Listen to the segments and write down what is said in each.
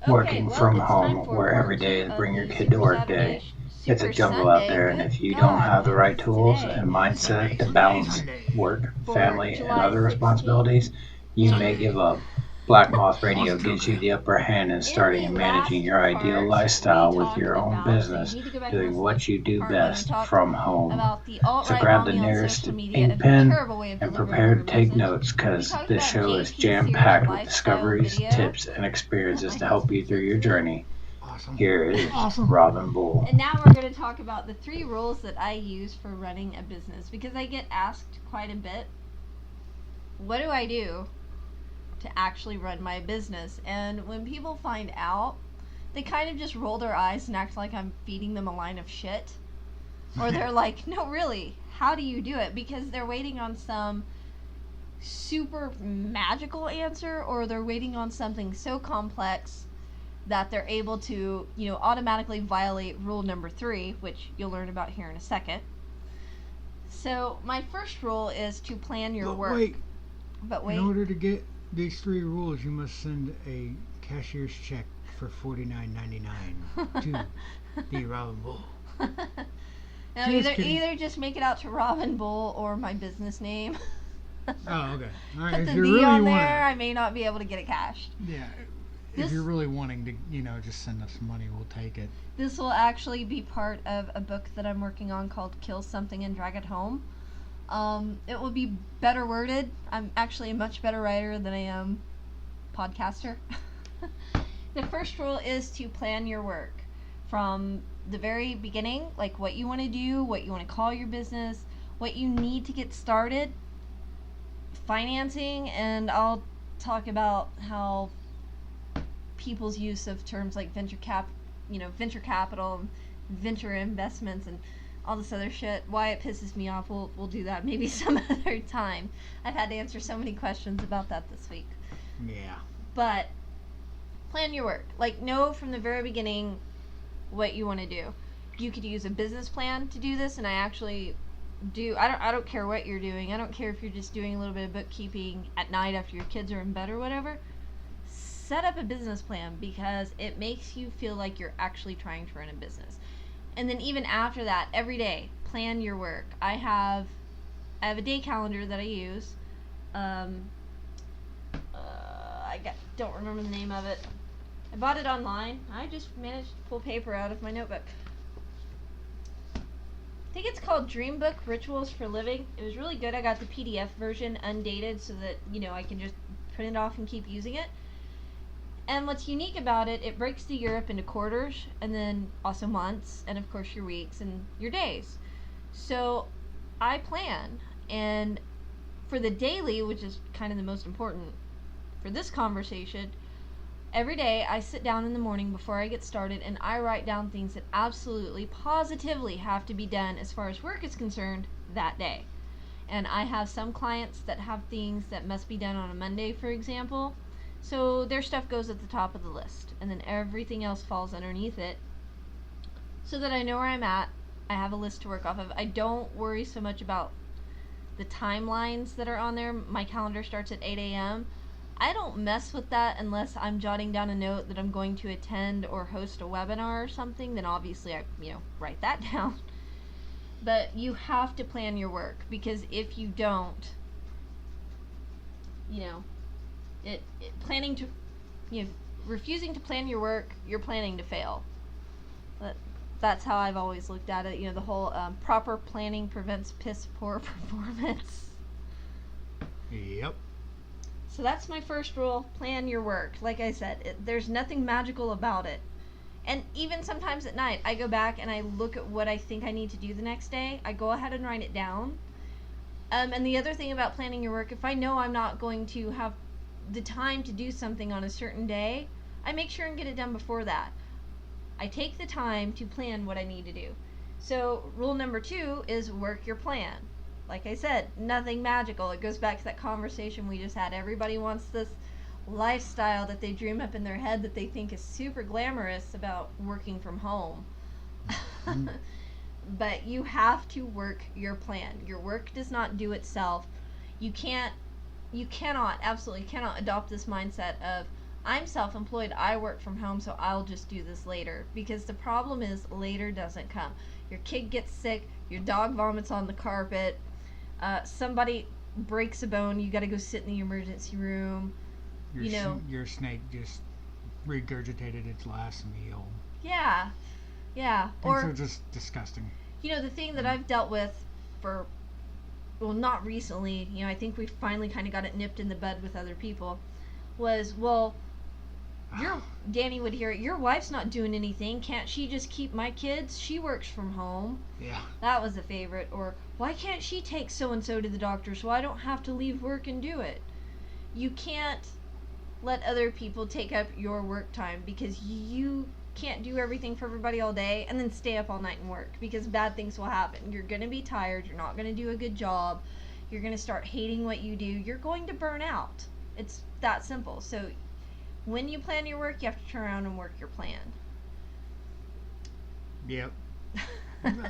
working from home, where every day is bring your kid to work day. It's a jungle out there, and if you don't have the right tools and mindset to balance work, family, and other responsibilities, you may give up. Black Moth Radio gives you the upper hand in starting and managing your ideal lifestyle with your own business, doing what you do best from home. So grab the nearest ink pen and prepare to take notes, because this show is jam-packed with discoveries, tips, and experiences to help you through your journey. Here is Robin Bull. And now we're going to talk about the 3 rules that I use for running a business, because I get asked quite a bit, what do I do to actually run my business? And when people find out, they kind of just roll their eyes and act like I'm feeding them a line of shit. Or they're like, no, really, how do you do it? Because they're waiting on some super magical answer, or they're waiting on something so complex that they're able to, automatically violate rule number 3, which you'll learn about here in a second. So my first rule is to plan your work. But wait. In order to get these 3 rules, you must send a cashier's check for $49.99 to the Robin Bull. No, either just make it out to Robin Bull or my business name. Oh, okay. All right. Put If the you're D really on wanting, there, I may not be able to get it cashed. yeah. If you're really wanting to, just send us money, we'll take it. This will actually be part of a book that I'm working on called Kill Something and Drag It Home. It will be better worded. I'm actually a much better writer than I am podcaster. The first rule is to plan your work from the very beginning, like what you want to do, what you want to call your business, what you need to get started, financing, and I'll talk about how people's use of terms like venture capital, and venture investments, and all this other shit, why it pisses me off. We'll do that maybe some other time. I've had to answer so many questions about that this week. Yeah. But plan your work. Like, know from the very beginning what you want to do. You could use a business plan to do this, and I actually do. I don't care what you're doing. I don't care if you're just doing a little bit of bookkeeping at night after your kids are in bed or whatever. Set up a business plan, because it makes you feel like you're actually trying to run a business. And then even after that, every day, plan your work. I have a day calendar that I use. Don't remember the name of it. I bought it online. I just managed to pull paper out of my notebook. I think it's called Dream Book Rituals for Living. It was really good. I got the PDF version undated so that, I can just print it off and keep using it. And what's unique about it, it breaks the year up into quarters, and then also months, and of course your weeks and your days. So I plan, and for the daily, which is kind of the most important for this conversation, every day I sit down in the morning before I get started, and I write down things that absolutely, positively have to be done as far as work is concerned that day. And I have some clients that have things that must be done on a Monday, for example. So their stuff goes at the top of the list, and then everything else falls underneath it, so that I know where I'm at. I have a list to work off of. I don't worry so much about the timelines that are on there. My calendar starts at 8 a.m. I don't mess with that unless I'm jotting down a note that I'm going to attend or host a webinar or something. Then obviously I, write that down. But you have to plan your work, because if you don't, refusing to plan your work, you're planning to fail. That's how I've always looked at it. The whole proper planning prevents piss poor performance. Yep. So that's my first rule: plan your work. Like I said, there's nothing magical about it. And even sometimes at night, I go back and I look at what I think I need to do the next day. I go ahead and write it down. And the other thing about planning your work, if I know I'm not going to have the time to do something on a certain day, I make sure and get it done before that. I take the time to plan what I need to do. So rule number 2 is work your plan. Like I said, nothing magical. It goes back to that conversation we just had. Everybody wants this lifestyle that they dream up in their head that they think is super glamorous about working from home. But you have to work your plan. Your work does not do itself. You absolutely cannot adopt this mindset of, I'm self-employed. I work from home, so I'll just do this later. Because the problem is later doesn't come. Your kid gets sick. Your dog vomits on the carpet. Somebody breaks a bone. You got to go sit in the emergency room. Your snake just regurgitated its last meal. Yeah. Things are just disgusting. The thing that I've dealt with for, well, not recently, I think we finally kind of got it nipped in the bud with other people, was, well, Danny would hear it, your wife's not doing anything, can't she just keep my kids? She works from home. Yeah. That was a favorite. Or, why can't she take so-and-so to the doctor so I don't have to leave work and do it? You can't let other people take up your work time, because you can't do everything for everybody all day and then stay up all night and work, because bad things will happen. You're going to be tired. You're not going to do a good job. You're going to start hating what you do. You're going to burn out. It's that simple. So when you plan your work, you have to turn around and work your plan. Yep.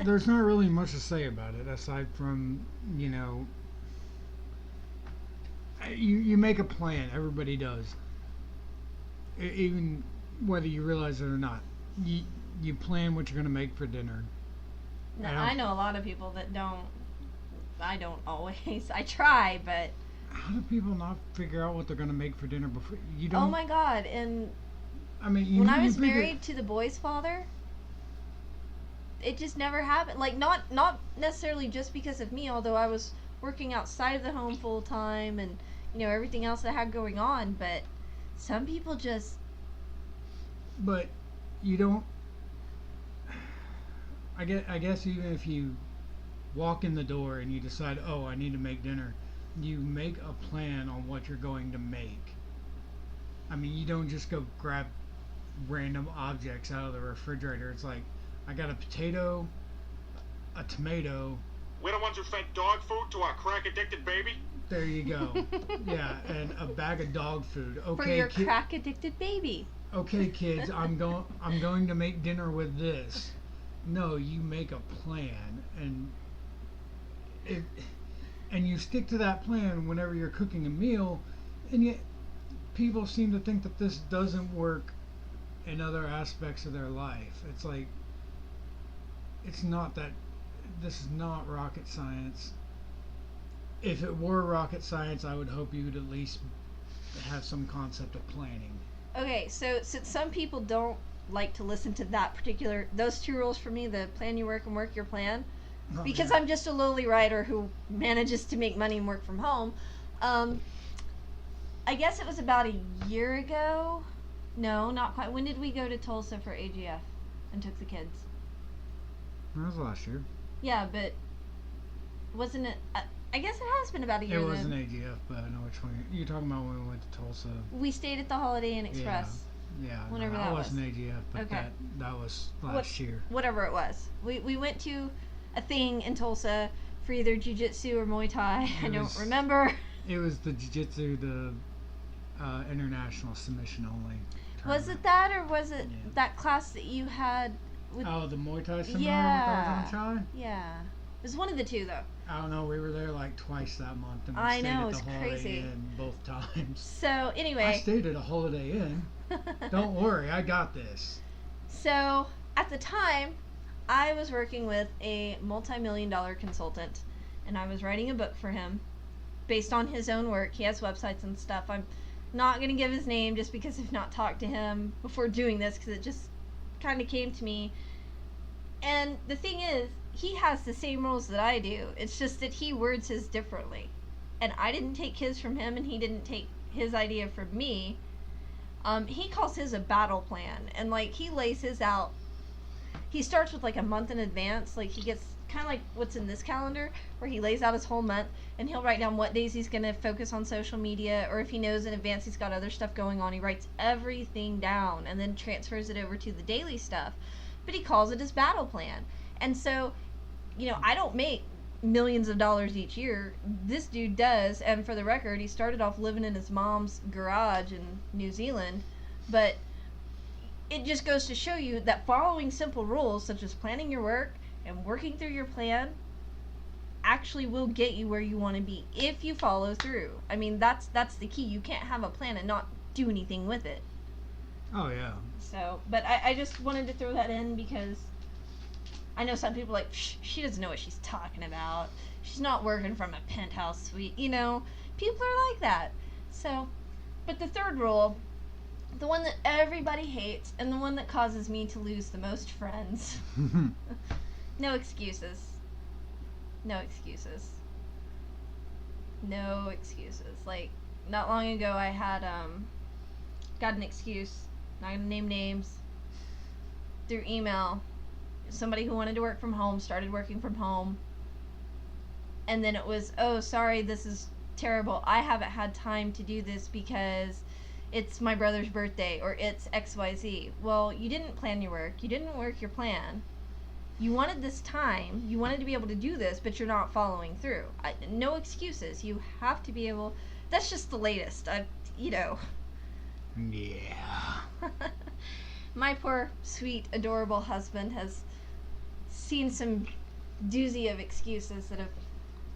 There's not really much to say about it aside from, you make a plan. Everybody does. Even whether you realize it or not. You plan what you're going to make for dinner. Now, I know a lot of people that don't. I don't always. I try, but... How do people not figure out what they're going to make for dinner before you don't? Oh my God! And I mean, when I was married to the boy's father, it just never happened. Like, not necessarily just because of me, although I was working outside of the home full time and everything else I had going on. But some people just. But you don't. I guess even if you walk in the door and you decide, oh, I need to make dinner. You make a plan on what you're going to make. I mean, you don't just go grab random objects out of the refrigerator. It's like, I got a potato, a tomato. We're the ones who fed dog food to our crack-addicted baby? There you go. Yeah, and a bag of dog food. Okay, for your crack-addicted baby. Okay, kids, I'm going to make dinner with this. No, you make a plan, and you stick to that plan whenever you're cooking a meal, and yet people seem to think that this doesn't work in other aspects of their life. It's like, it's not that, this is not rocket science. If it were rocket science, I would hope you would at least have some concept of planning. Okay, so since some people don't like to listen to those two rules for me, the plan your work and work your plan, because I'm just a lowly writer who manages to make money and work from home. I guess it was about a year ago. No, not quite. When did we go to Tulsa for AGF and took the kids? That was last year. Yeah, but wasn't it? I guess it has been about a year. It wasn't AGF, but I know which one you're talking about. When we went to Tulsa, we stayed at the Holiday Inn Express. Yeah, whenever that that wasn't AGF, but okay. that was last year. Whatever it was, we went to a thing in Tulsa for either jiu-jitsu or Muay Thai. I don't remember. It was the jiu-jitsu, the international submission only tournament. Was it that, or was it that class that you had with... Oh, the Muay Thai seminar with Chai? Yeah. It was one of the two, though. I don't know. We were there like twice that month, and we I stayed know, at it's the Holiday crazy. Inn both times. So, anyway. I stayed at a Holiday Inn. Don't worry, I got this. So, at the time, I was working with a multi-million-dollar consultant, and I was writing a book for him based on his own work. He has websites and stuff. I'm not going to give his name just because I've not talked to him before doing this, because it just kind of came to me. And the thing is, he has the same rules that I do. It's just that he words his differently. And I didn't take his from him, and he didn't take his idea from me. He calls his a battle plan, and like he lays his out. He starts with like a month in advance. Like he gets kind of like what's in this calendar, where he lays out his whole month, and he'll write down what days he's going to focus on social media, or if he knows in advance he's got other stuff going on, he writes everything down and then transfers it over to the daily stuff. But he calls it his battle plan. And so, I don't make millions of dollars each year. This dude does, and for the record, he started off living in his mom's garage in New Zealand. But it just goes to show you that following simple rules, such as planning your work and working through your plan, actually will get you where you want to be if you follow through. I mean, that's the key. You can't have a plan and not do anything with it. Oh, yeah. So, but I just wanted to throw that in because I know some people are like, she doesn't know what she's talking about. She's not working from a penthouse suite. You know, people are like that. So, but the third rule, the one that everybody hates and the one that causes me to lose the most friends. No excuses. No excuses. No excuses. Like, not long ago I had, got an excuse, not gonna name names, through email. Somebody who wanted to work from home started working from home. And then it was, oh, sorry, this is terrible. I haven't had time to do this because it's my brother's birthday or it's XYZ. Well, you didn't plan your work. You didn't work your plan. You wanted this time. You wanted to be able to do this, but you're not following through. No excuses. You have to be able. That's just the latest. You know. Yeah. My poor, sweet, adorable husband has seen some doozy of excuses that have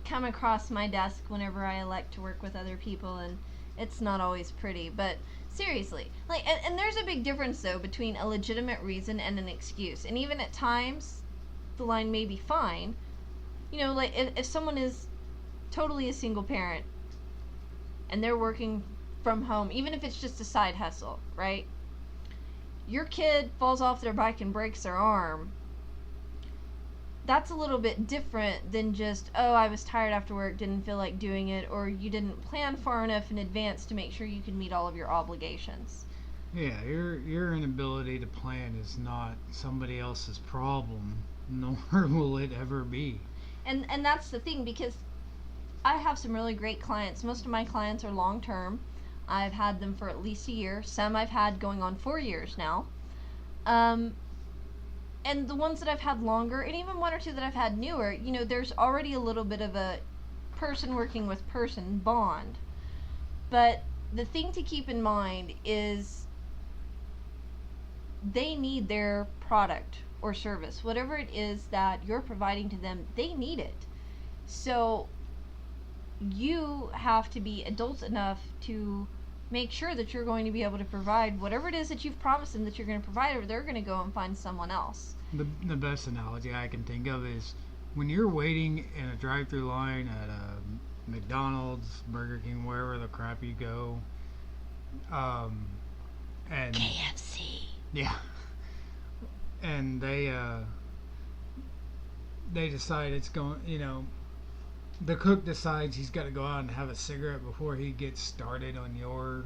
come across my desk whenever I elect to work with other people, and it's not always pretty. But seriously, like, and there's a big difference though between a legitimate reason and an excuse. And even at times, the line may be fine. You know, like if someone is totally a single parent and they're working from home, even if it's just a side hustle, right? Your kid falls off their bike and breaks their arm. That's a little bit different than just, oh, I was tired after work, didn't feel like doing it, or you didn't plan far enough in advance to make sure you could meet all of your obligations. Yeah, your inability to plan is not somebody else's problem, nor will it ever be. And that's the thing, because I have some really great clients. Most of my clients are long term. I've had them for at least a year. Some I've had going on 4 years now. And the ones that I've had longer, and even one or two that I've had newer, you know, there's already a little bit of a person working with person bond. But the thing to keep in mind is they need their product or service. Whatever it is that you're providing to them, they need it. So you have to be adult enough to make sure that you're going to be able to provide whatever it is that you've promised them that you're going to provide, or they're going to go and find someone else. The best analogy I can think of is when you're waiting in a drive-through line at a McDonald's, Burger King, wherever the crap you go, and KFC. Yeah, and they decide it's going. You know, the cook decides he's got to go out and have a cigarette before he gets started on your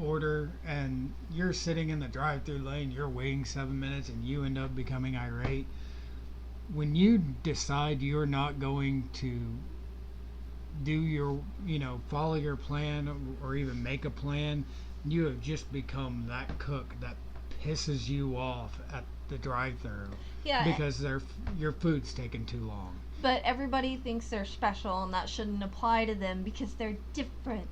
order, and you're sitting in the drive-through lane, you're waiting 7 minutes, and you end up becoming irate. When you decide you're not going to do your, follow your plan or even make a plan, you have just become that cook that pisses you off at the drive-through. Yeah. Because your food's taking too long. But everybody thinks they're special, and that shouldn't apply to them because they're different.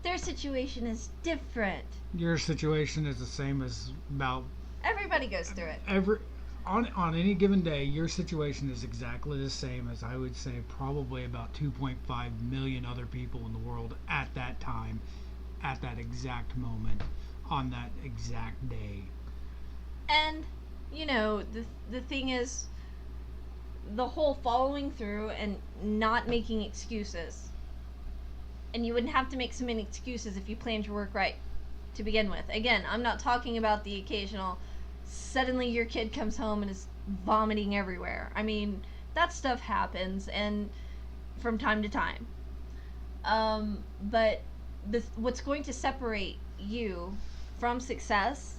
Their situation is different. Your situation is the same as about... Everybody goes through it. On any given day, your situation is exactly the same as, I would say, probably about 2.5 million other people in the world at that time, at that exact moment, on that exact day. And, the thing is, the whole following through and not making excuses. And you wouldn't have to make so many excuses if you planned your work right to begin with. Again, I'm not talking about the occasional, suddenly your kid comes home and is vomiting everywhere. I mean, that stuff happens, and from time to time. But what's going to separate you from success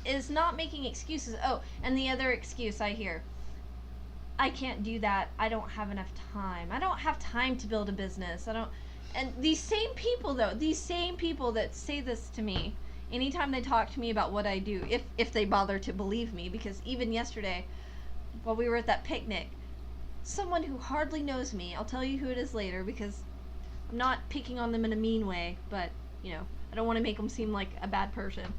is not making excuses. Oh, and the other excuse I hear, I can't do that. I don't have enough time. I don't have time to build a business. And these same people that say this to me, anytime they talk to me about what I do, if they bother to believe me, because even yesterday, while we were at that picnic, someone who hardly knows me, I'll tell you who it is later, because I'm not picking on them in a mean way, but, I don't want to make them seem like a bad person.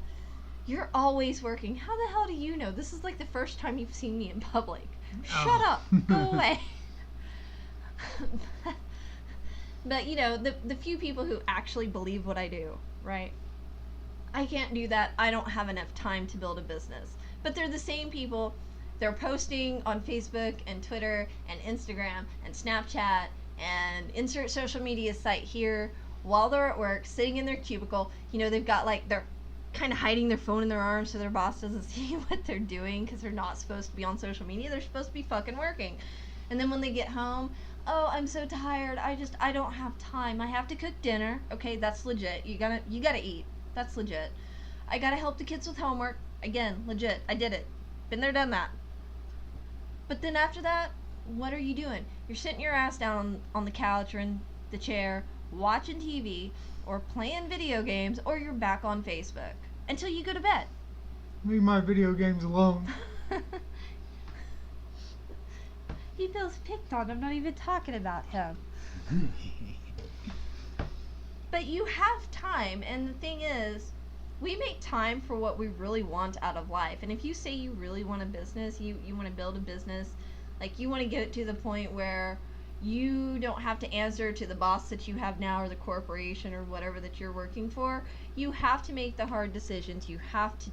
You're always working. How the hell do you know? This is like the first time you've seen me in public. Shut up. Go away. But, the few people who actually believe what I do, right? I can't do that. I don't have enough time to build a business. But they're the same people. They're posting on Facebook and Twitter and Instagram and Snapchat and insert social media site here while they're at work, sitting in their cubicle. You know, they've got like, they're kind of hiding their phone in their arms so their boss doesn't see what they're doing because they're not supposed to be on social media. They're supposed to be fucking working. And then when they get home, oh, I'm so tired. I don't have time. I have to cook dinner. Okay, that's legit. You gotta eat. That's legit. I gotta help the kids with homework. Again, legit. I did it. Been there, done that. But then after that, what are you doing? You're sitting your ass down on the couch or in the chair, watching TV, or playing video games, or you're back on Facebook until you go to bed. Leave my video games alone. He feels picked on. I'm not even talking about him. But you have time, and the thing is, we make time for what we really want out of life. And if you say you really want a business, you want to build a business, like you want to get to the point where you don't have to answer to the boss that you have now or the corporation or whatever that you're working for, you have to make the hard decisions. You have to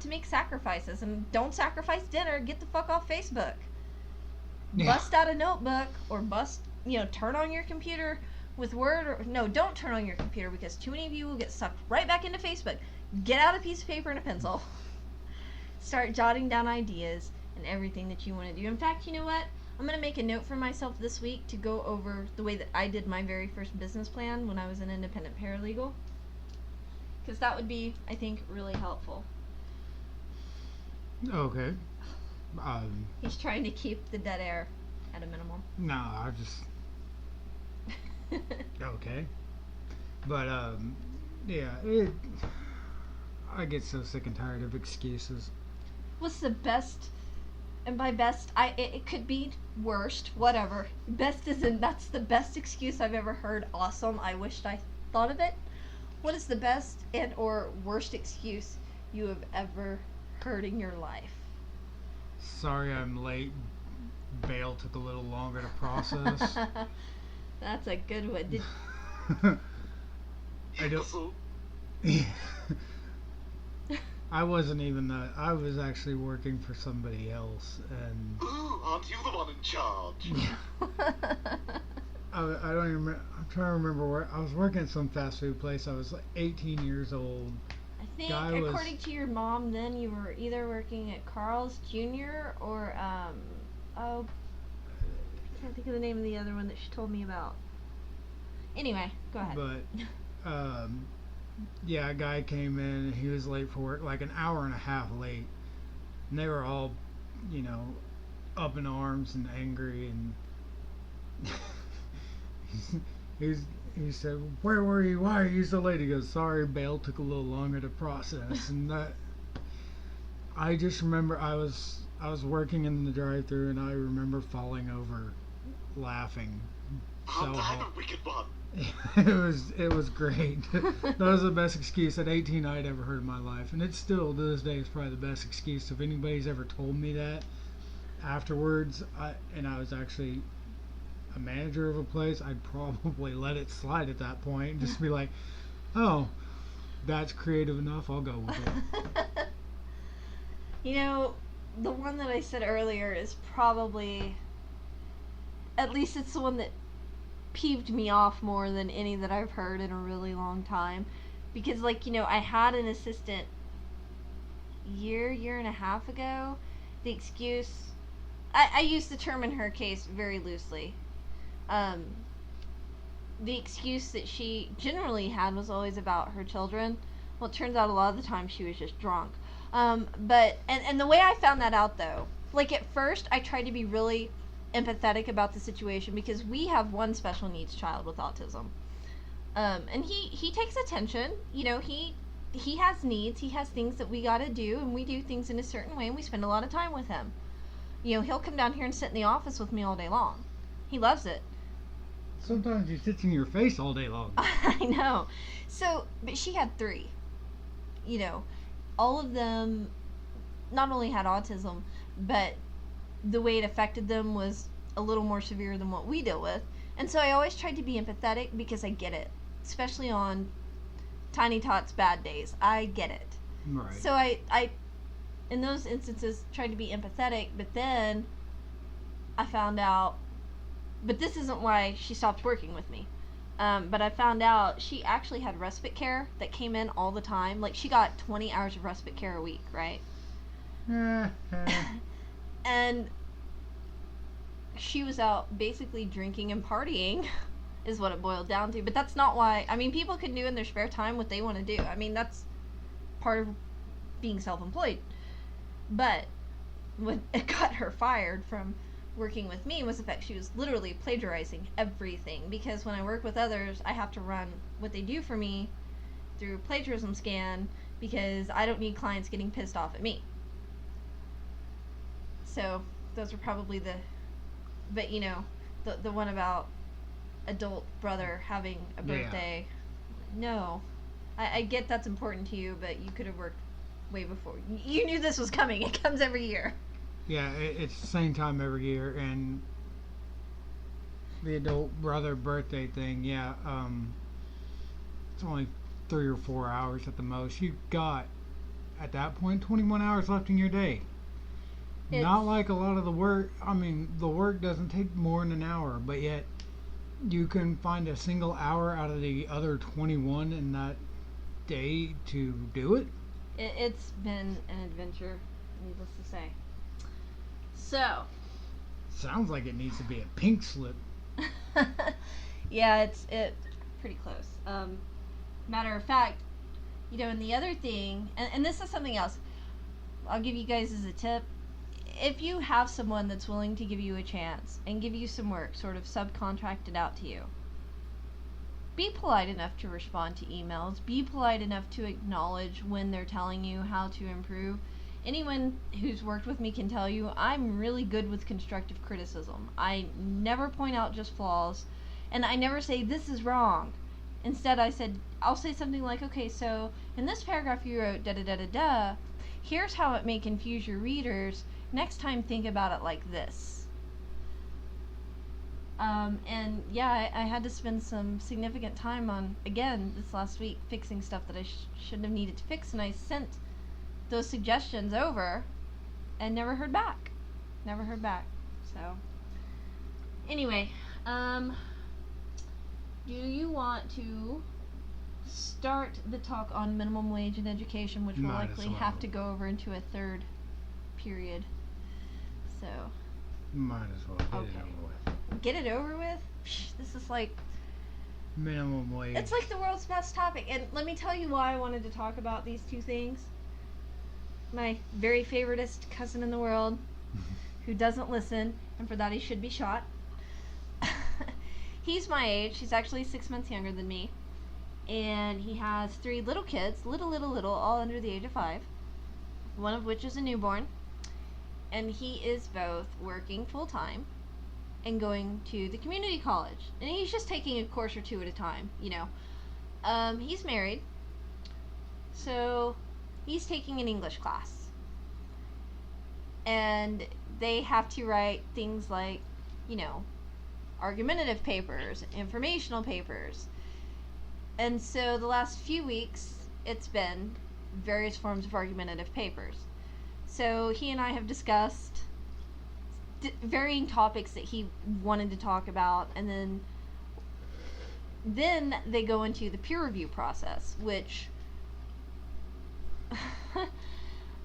make sacrifices, and don't sacrifice dinner. Get the fuck off Facebook. Yeah. Bust out a notebook or turn on your computer with Word, or no, don't turn on your computer because too many of you will get sucked right back into Facebook. Get out a piece of paper and a pencil. Start jotting down ideas and everything that you want to do. In fact, you know what? I'm going to make a note for myself this week to go over the way that I did my very first business plan when I was an independent paralegal. Because that would be, I think, really helpful. Okay. He's trying to keep the dead air at a minimum. No, I just... Okay. But, yeah, I get so sick and tired of excuses. What's the best, and by best, it could be worst, whatever. Best is in, that's the best excuse I've ever heard. Awesome, I wished I thought of it. What is the best and or worst excuse you have ever heard in your life? Sorry I'm late. Bail took a little longer to process. That's a good one. I don't... I wasn't even that. I was actually working for somebody else, and... Ooh, aren't you the one in charge? I don't even remember. I'm trying to remember where... I was working at some fast food place. I was like 18 years old. I think, according to your mom, then you were either working at Carl's Jr. or, I can't think of the name of the other one that she told me about. Anyway, go ahead. But, yeah, a guy came in and he was late for work, like an hour and a half late. And they were all, up in arms and angry. And he said, "Where were you? Why are you so late?" He goes, "Sorry, bail took a little longer to process." And that, I just remember I was working in the drive-thru, and I remember falling over, laughing. I'm a wicked one. It was great. That was the best excuse at 18 I'd ever heard in my life, and it's still to this day is probably the best excuse. If anybody's ever told me that afterwards, I was actually a manager of a place, I'd probably let it slide at that point and just be like, "Oh, that's creative enough. I'll go with it." The one that I said earlier is probably, at least it's the one that peeved me off more than any that I've heard in a really long time, because I had an assistant year and a half ago. The excuse, I use the term in her case very loosely. The excuse that she generally had was always about her children. Well, it turns out a lot of the time she was just drunk. But the way I found that out, though, at first I tried to be really empathetic about the situation because we have one special needs child with autism, and he takes attention. He has needs, he has things that we gotta do, and we do things in a certain way, and we spend a lot of time with him. He'll come down here and sit in the office with me all day long. He loves it. Sometimes he sits in your face all day long. I know. But she had 3. All of them not only had autism, but the way it affected them was a little more severe than what we deal with. And so I always tried to be empathetic because I get it. Especially on Tiny Tot's bad days. I get it. Right. So I, in those instances, tried to be empathetic, but then I found out, but this isn't why she stopped working with me. But I found out she actually had respite care that came in all the time. Like, she got 20 hours of respite care a week, right? And she was out basically drinking and partying is what it boiled down to. But that's not why. I mean, people can do in their spare time what they want to do. I mean, that's part of being self-employed. But what got her fired from working with me was the fact she was literally plagiarizing everything, because when I work with others, I have to run what they do for me through plagiarism scan, because I don't need clients getting pissed off at me. So those are probably but you know, the one about adult brother having a birthday. Yeah. No, I get that's important to you, but you could have worked way before. You knew this was coming. It comes every year. Yeah, it's the same time every year, and the adult brother birthday thing, yeah, it's only 3 or 4 hours at the most. You've got, at that point, 21 hours left in your day. Not like a lot of the work. I mean, the work doesn't take more than an hour, but yet you can find a single hour out of the other 21 in that day to do it. It's been an adventure, needless to say. So. Sounds like it needs to be a pink slip. Yeah, it's pretty close. Matter of fact, you know, and the other thing, and this is something else, I'll give you guys as a tip. If you have someone that's willing to give you a chance and give you some work, sort of subcontracted out to you, be polite enough to respond to emails. Be polite enough to acknowledge when they're telling you how to improve. Anyone who's worked with me can tell you I'm really good with constructive criticism. I never point out just flaws, and I never say this is wrong. Instead, I'll say something like, okay, so in this paragraph you wrote da da da da da. Here's how it may confuse your readers. Next time, think about it like this. And yeah, I had to spend some significant time on, again, this last week, fixing stuff that I shouldn't have needed to fix, and I sent those suggestions over and never heard back. So anyway, do you want to start the talk on minimum wage in education, which will likely have to go over into a third period? So might as well get it over with. Get it over with? This is like minimum wage. It's like the world's best topic. And let me tell you why I wanted to talk about these two things. My very favoritist cousin in the world, who doesn't listen, and for that he should be shot. He's my age. He's actually 6 months younger than me. And he has 3 little kids, little, all under the age of 5. One of which is a newborn. And he is both working full-time and going to the community college. And he's just taking a course or 2 at a time, you know. He's married. So he's taking an English class. And they have to write things like, you know, argumentative papers, informational papers. And so the last few weeks, it's been various forms of argumentative papers. So he and I have discussed varying topics that he wanted to talk about, and then they go into the peer review process, which,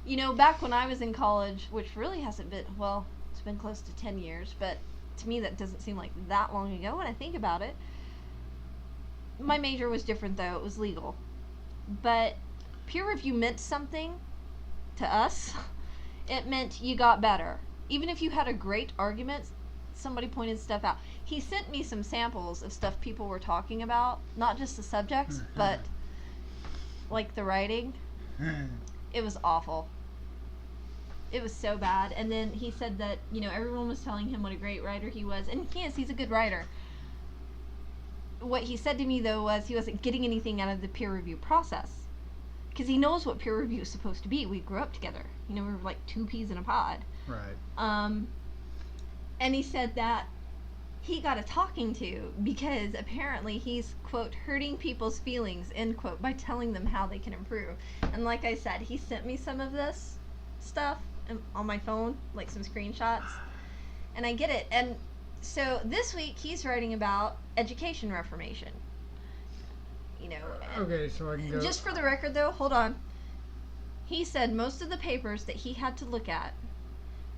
you know, back when I was in college, which really hasn't been, well, it's been close to 10 years, but to me that doesn't seem like that long ago when I think about it. My major was different, though. It was legal. But peer review meant something to us. It meant you got better. Even if you had a great argument, somebody pointed stuff out. He sent me some samples of stuff people were talking about, not just the subjects, but like the writing. It was awful. It was so bad. And then he said that, you know, everyone was telling him what a great writer he was, and he's a good writer. What he said to me, though, was he wasn't getting anything out of the peer review process, because he knows what peer review is supposed to be. We grew up together. You know, we were like 2 peas in a pod. Right. And he said that he got a talking to because apparently he's, quote, hurting people's feelings, end quote, by telling them how they can improve. And like I said, he sent me some of this stuff on my phone, like some screenshots, and I get it. And so this week he's writing about education reformation. You know. Okay, so I can go. Just for the record, though, hold on. He said most of the papers that he had to look at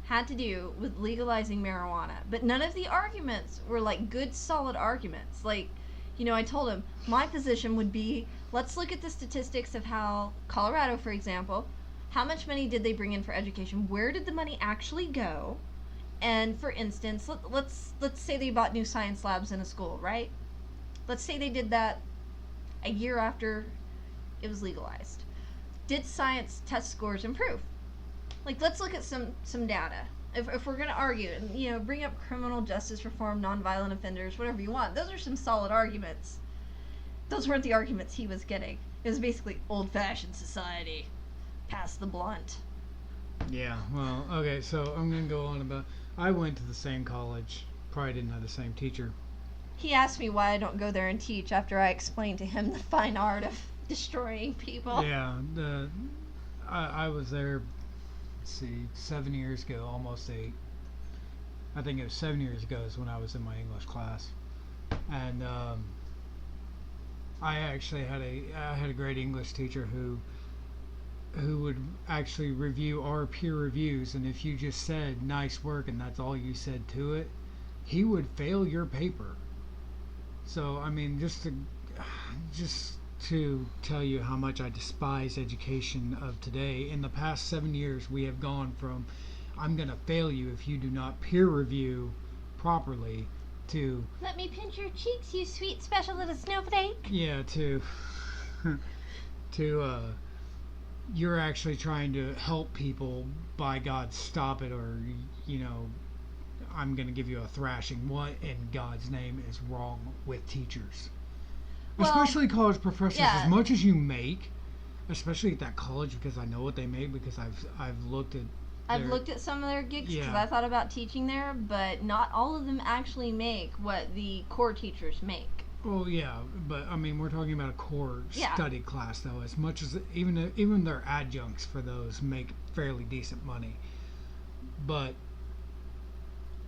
had to do with legalizing marijuana, but none of the arguments were like good, solid arguments. Like, you know, I told him my position would be, let's look at the statistics of how Colorado, for example, how much money did they bring in for education? Where did the money actually go? And for instance, let's say they bought new science labs in a school, right? Let's say they did that a year after it was legalized. Did science test scores improve? Like, let's look at some data. If we're going to argue, and, you know, bring up criminal justice reform, nonviolent offenders, whatever you want, those are some solid arguments. Those weren't the arguments he was getting. It was basically old-fashioned society. Pass the blunt. Yeah, well, okay, so I'm going to go on about... I went to the same college. Probably didn't have the same teacher. He asked me why I don't go there and teach after I explained to him the fine art of destroying people. Yeah, I was there... Let's see, 7 years ago, almost 8. I think it was 7 years ago is when I was in my English class, and I actually had a great English teacher who would actually review our peer reviews, and if you just said nice work and that's all you said to it, he would fail your paper. So I mean, just to tell you how much I despise education of today. In the past 7 years, we have gone from I'm going to fail you if you do not peer review properly to let me pinch your cheeks, you sweet special little snowflake. Yeah, to you're actually trying to help people. By God, stop it, or you know, I'm going to give you a thrashing. What in God's name is wrong with teachers? Well, especially college professors, yeah. As much as you make, especially at that college, because I know what they make because I've looked at some of their gigs because I thought about teaching there, but not all of them actually make what the core teachers make. Well, yeah, but I mean we're talking about a core study class though. As much as even their adjuncts for those make fairly decent money, but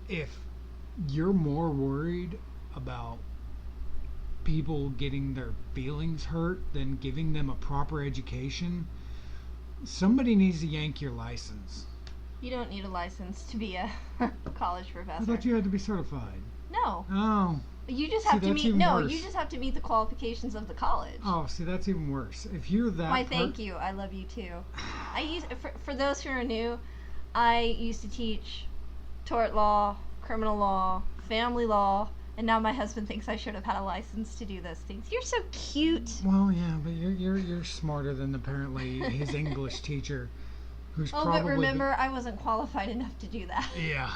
if you're more worried about people getting their feelings hurt than giving them a proper education, somebody needs to yank your license. You don't need a license to be a college professor. I thought you had to be certified. No. Oh. You just have to meet. No, you just have to meet the qualifications of the college. Oh, see, that's even worse. If you're that. Why? Thank you. I love you too. I used for those who are new, I used to teach tort law, criminal law, family law. And now my husband thinks I should have had a license to do those things. You're so cute. Well, yeah, but you're smarter than apparently his English teacher, who's probably. Oh, but remember, I wasn't qualified enough to do that. Yeah.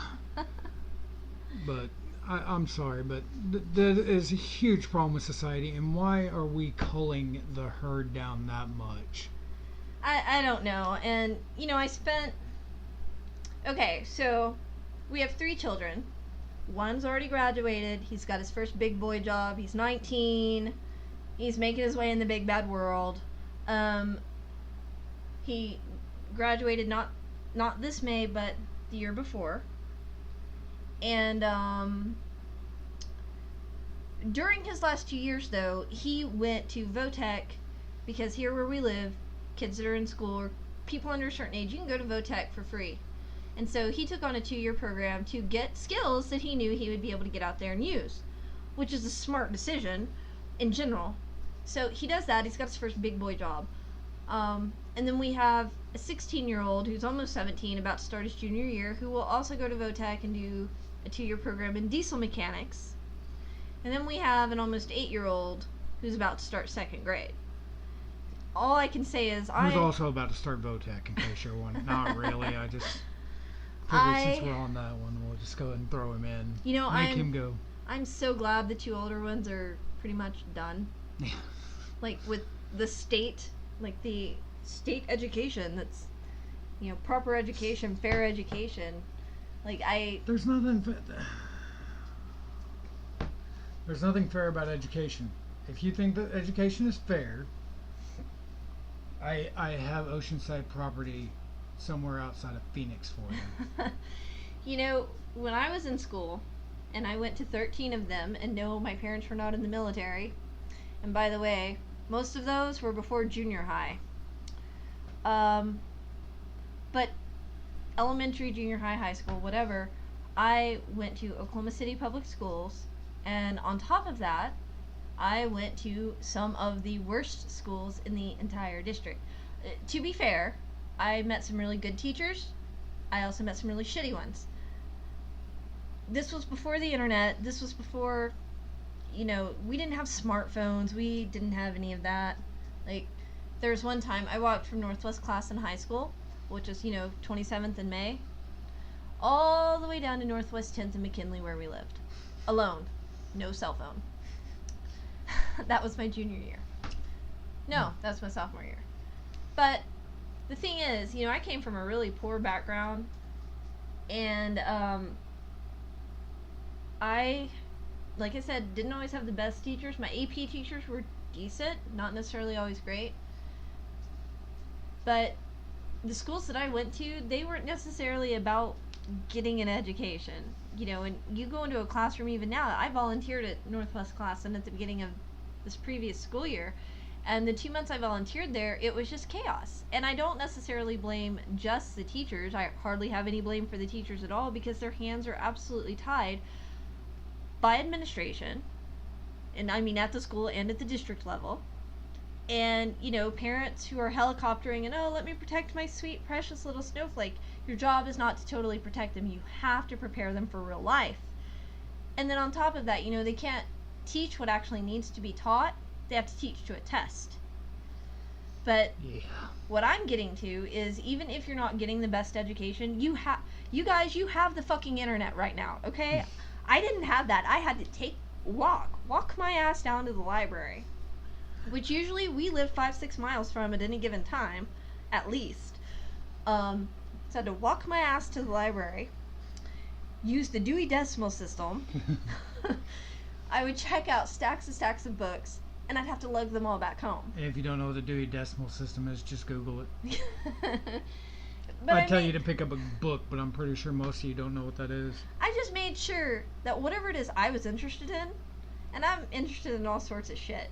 But I'm sorry, but that is a huge problem with society. And why are we culling the herd down that much? I don't know. And you know, Okay, so we have 3 children. One's already graduated. He's got his first big boy job. He's 19. He's making his way in the big bad world. He graduated not this May, but the year before. And during his last 2 years, though, he went to Votech because here where we live, kids that are in school or people under a certain age, you can go to Votech for free. And so he took on a 2-year program to get skills that he knew he would be able to get out there and use, which is a smart decision in general. So he does that. He's got his first big boy job. And then we have a 16-year-old who's almost 17, about to start his junior year, who will also go to Votech and do a 2-year program in diesel mechanics. And then we have an almost 8-year-old who's about to start 2nd grade. All I can say is Who's also about to start Votech, in case you're wondering. Not really. I just... Since we're on that one, we'll just go ahead and throw him in. You know, Make him go. I'm so glad the 2 older ones are pretty much done. Yeah. Like with the state, like the state education that's, you know, proper education, fair education. Like There's nothing. There's nothing fair about education. If you think that education is fair, I have oceanside property somewhere outside of Phoenix for you. You know, when I was in school, and I went to 13 of them, and no, my parents were not in the military. And by the way, most of those were before junior high. But elementary, junior high, high school, whatever, I went to Oklahoma City Public Schools, and on top of that, I went to some of the worst schools in the entire district. To be fair, I met some really good teachers. I also met some really shitty ones. This was before the internet. This was before, we didn't have smartphones. We didn't have any of that. Like, there was one time I walked from Northwest class in high school, which is, 27th and May, all the way down to Northwest 10th and McKinley where we lived. Alone. No cell phone. That was my junior year. No, that was my sophomore year. But the thing is, I came from a really poor background, and I, like I said, didn't always have the best teachers. My AP teachers were decent, not necessarily always great. But the schools that I went to, they weren't necessarily about getting an education. And you go into a classroom even now. I volunteered at Northwest class and at the beginning of this previous school year, and the 2 months I volunteered there, it was just chaos. And I don't necessarily blame just the teachers. I hardly have any blame for the teachers at all, because their hands are absolutely tied by administration, and I mean at the school and at the district level, and parents who are helicoptering and, oh, let me protect my sweet precious little snowflake. Your job is not to totally protect them. You have to prepare them for real life. And then on top of that, they can't teach what actually needs to be taught. They have to teach to a test. But what I'm getting to is, even if you're not getting the best education, you guys have the fucking internet right now, okay? I didn't have that. I had to walk my ass down to the library, which usually we live 5-6 miles from at any given time, at least. So I had to walk my ass to the library, use the Dewey Decimal System. I would check out stacks and stacks of books, and I'd have to lug them all back home. And if you don't know what the Dewey Decimal System is, just Google it. But I'd tell you to pick up a book, but I'm pretty sure most of you don't know what that is. I just made sure that whatever it is I was interested in, and I'm interested in all sorts of shit,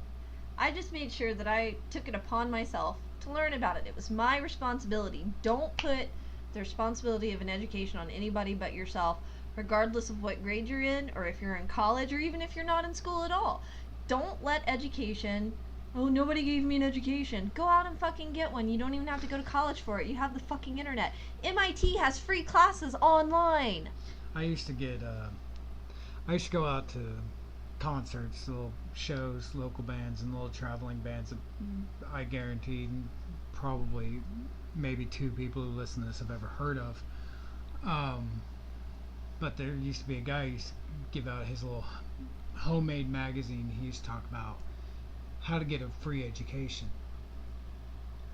I just made sure that I took it upon myself to learn about it. It was my responsibility. Don't put the responsibility of an education on anybody but yourself, regardless of what grade you're in, or if you're in college, or even if you're not in school at all. Don't let education, oh, nobody gave me an education. Go out and fucking get one. You don't even have to go to college for it. You have the fucking internet. MIT has free classes online. I used to go out to concerts, little shows, local bands, and little traveling bands that I guarantee probably maybe 2 people who listen to this have ever heard of. But there used to be a guy who used to give out his little homemade magazine. He used to talk about how to get a free education.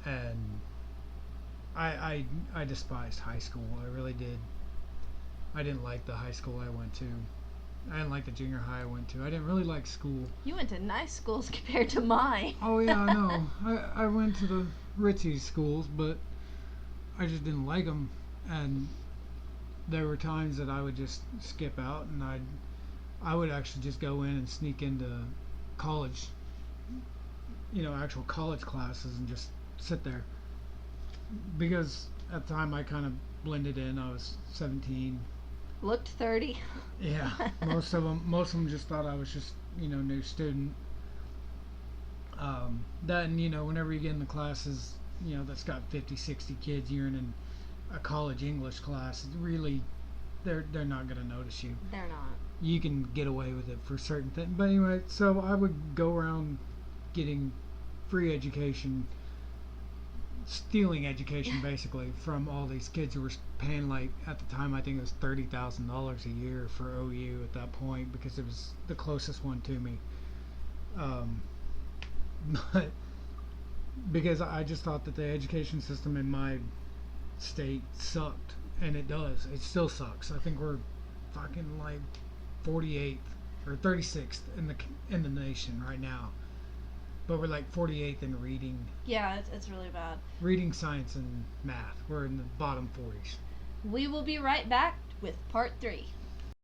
And I despised high school. I really did. I didn't like the high school I went to. I didn't like the junior high I went to. I didn't really like school. You went to nice schools compared to mine. Oh yeah, I know. I went to the ritzy schools, but I just didn't like them. And there were times that I would just skip out, and I would actually just go in and sneak into college, actual college classes, and just sit there. Because at the time I kind of blended in. I was 17. Looked 30. Yeah, most of them just thought I was just, new student. That, and whenever you get in the classes, that's got 50, 60 kids, you're in a college English class, really, they're not going to notice you. They're not. You can get away with it for certain things. But anyway, so I would go around getting free education, stealing education basically from all these kids who were paying, like, at the time I think it was $30,000 a year for OU at that point, because it was the closest one to me. But because I just thought that the education system in my state sucked, and it does. It still sucks. I think we're fucking like 48th or 36th in the nation right now. But we're like 48th in reading. Yeah, it's really bad. Reading, science, and math. We're in the bottom 40s. We will be right back with part 3.